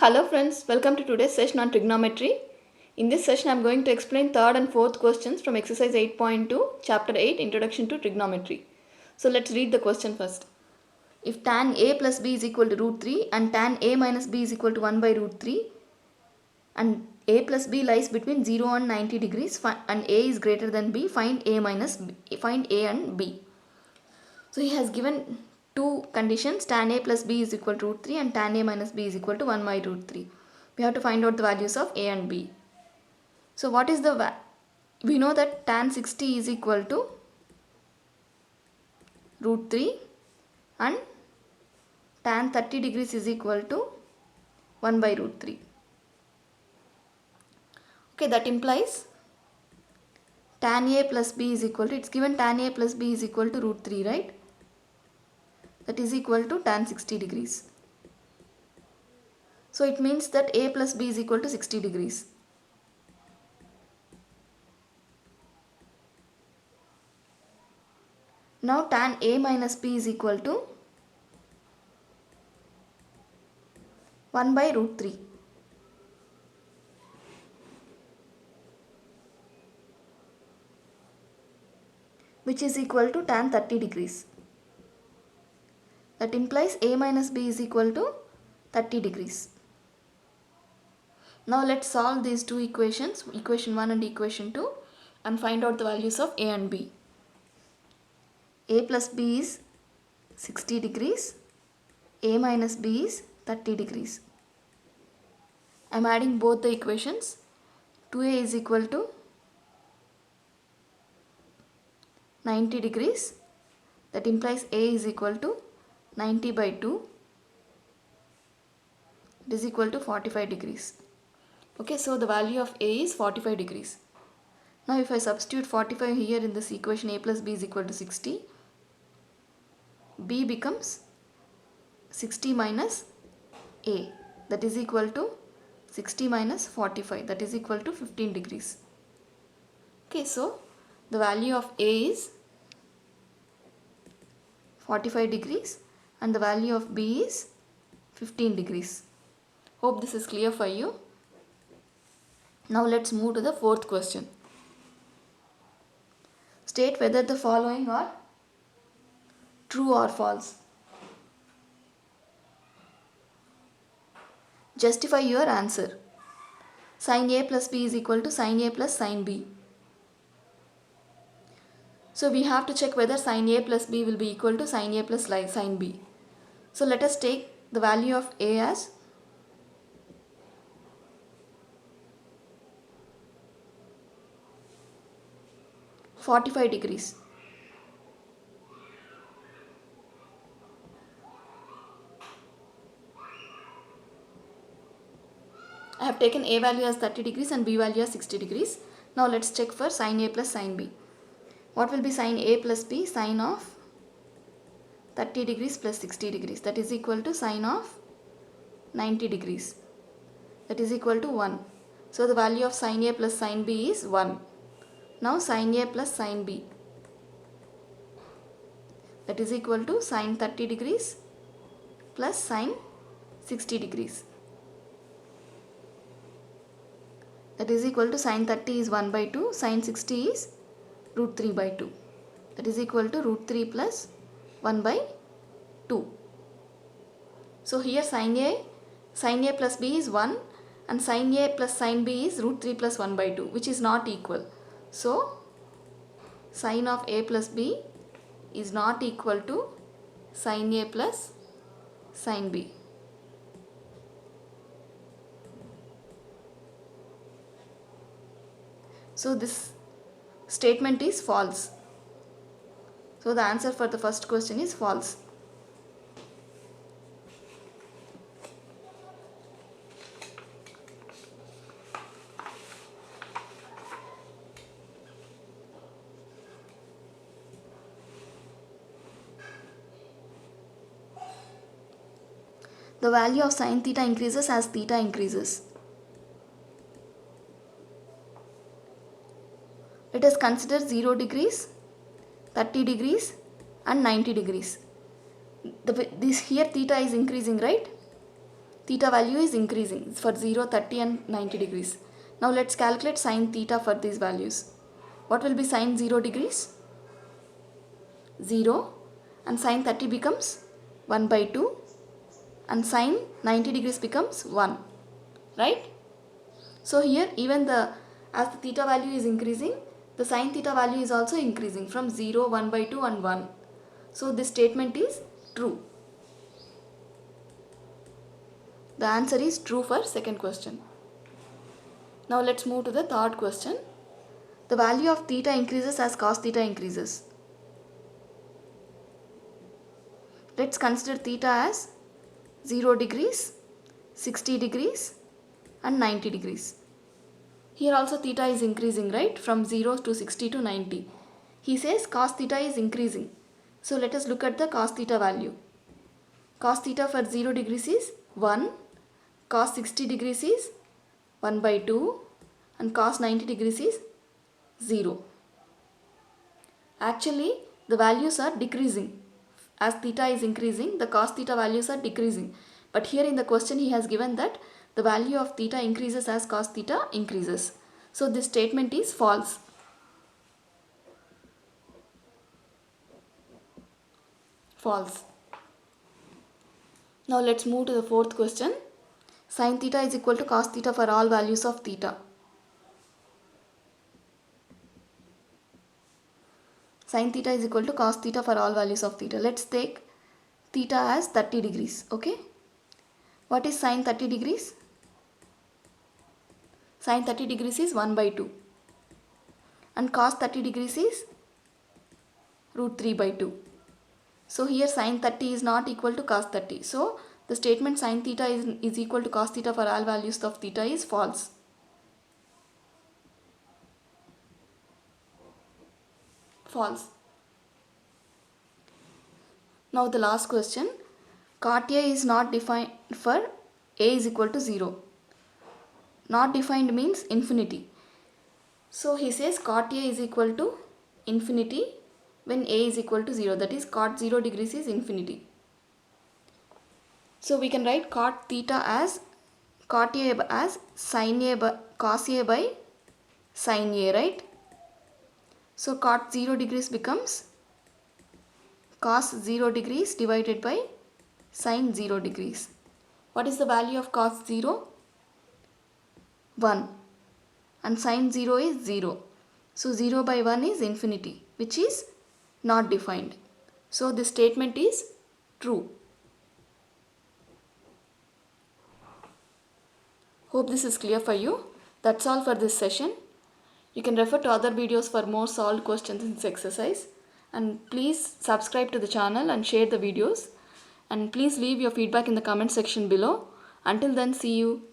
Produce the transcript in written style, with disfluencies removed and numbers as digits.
Hello friends, welcome to today's session on trigonometry. In this session I am going to explain third and fourth questions from exercise 8.2 chapter 8 introduction to trigonometry. So let's read the question first. If tan a plus b is equal to root 3 and tan a minus b is equal to 1 by root 3 and a plus b lies between 0 and 90 degrees and a is greater than b, find find a and b. So he has given two conditions, tan a plus b is equal to root 3 and tan a minus b is equal to 1 by root 3. We have to find out the values of a and b. So what is the we know that tan 60 is equal to root 3 and tan 30 degrees is equal to 1 by root 3. Okay, that implies tan a plus b is equal to, it's given tan a plus b is equal to root 3, right? That is equal to tan 60 degrees. So it means that a plus b is equal to 60 degrees. Now tan a minus b is equal to 1 by root 3. Which is equal to tan 30 degrees. That implies a minus b is equal to 30 degrees. Now let's solve these two equations, equation 1 and equation 2, and find out the values of a and b. A plus b is 60 degrees, a minus b is 30 degrees. I am adding both the equations. 2a is equal to 90 degrees. That implies a is equal to 90 by 2. It is equal to 45 degrees. Okay, so the value of a is 45 degrees. Now if I substitute 45 here in this equation, a plus b is equal to 60. B becomes 60 minus a, that is equal to 60 minus 45, that is equal to 15 degrees. Okay, so the value of a is 45 degrees and the value of b is 15 degrees. Hope this is clear for you. Now let's move to the fourth question. State whether the following are true or false. Justify your answer. Sin a plus b is equal to sin a plus sin b. So we have to check whether sin a plus b will be equal to sin a plus sin b. So let us take the value of a as 45 degrees. I have taken a value as 30 degrees and b value as 60 degrees. Now let's check for sin a plus sin b. What will be sin a plus b? Sin of 30 degrees plus 60 degrees, that is equal to sin of 90 degrees, that is equal to 1. So the value of sin a plus sin b is 1. Now sin a plus sin b, that is equal to sin 30 degrees plus sin 60 degrees, that is equal to sin 30 is 1 by 2, sin 60 is root 3 by 2, that is equal to root 3 plus 1 by 2. So here sin a plus b is 1 and sin a plus sin b is root 3 plus 1 by 2, which is not equal. So sin of a plus b is not equal to sin a plus sin b. So this statement is false. So the answer for the first question is false. The value of sin theta increases as theta increases. Let us consider 0 degrees, 30 degrees and 90 degrees. This here theta is increasing, right? theta value is increasing for 0, 30 and 90 degrees. Now let's calculate sin theta for these values. What will be sin 0 degrees? 0, and sin 30 becomes 1 by 2, and sin 90 degrees becomes 1, right? So here even as the theta value is increasing, the sin theta value is also increasing from 0, 1 by 2 and 1. So this statement is true. The answer is true for second question. Now let's move to the third question. The value of theta increases as cos theta increases. Let's consider theta as 0 degrees, 60 degrees and 90 degrees. Here also theta is increasing, right? From 0 to 60 to 90. He says cos theta is increasing. So let us look at the cos theta value. Cos theta for 0 degrees is 1, cos 60 degrees is 1 by 2 and cos 90 degrees is 0. Actually, the values are decreasing. As theta is increasing, the cos theta values are decreasing. But here in the question he has given that the value of theta increases as cos theta increases. So this statement is false. False. Now let's move to the fourth question. Sin theta is equal to cos theta for all values of theta. Sin theta is equal to cos theta for all values of theta. Let's take theta as 30 degrees. Okay. What is sin 30 degrees? Sin 30 degrees is 1 by 2. And cos 30 degrees is root 3 by 2. So here sin 30 is not equal to cos 30. So the statement sin theta is equal to cos theta for all values of theta is false. False. Now the last question. Cot A is not defined for A is equal to 0. Not defined means infinity. So he says cot A is equal to infinity when A is equal to 0. That is cot 0 degrees is infinity. So we can write cot theta as cot A as sin A by cos A by sin A, right? So cot 0 degrees becomes cos 0 degrees divided by sin 0 degrees. What is the value of cos 0? 1. And sin 0 is 0. So 0 by 1 is infinity, which is not defined. So this statement is true. Hope this is clear for you. That's all for this session. You can refer to other videos for more solved questions in this exercise. And please subscribe to the channel and share the videos. And please leave your feedback in the comment section below. Until then, see you.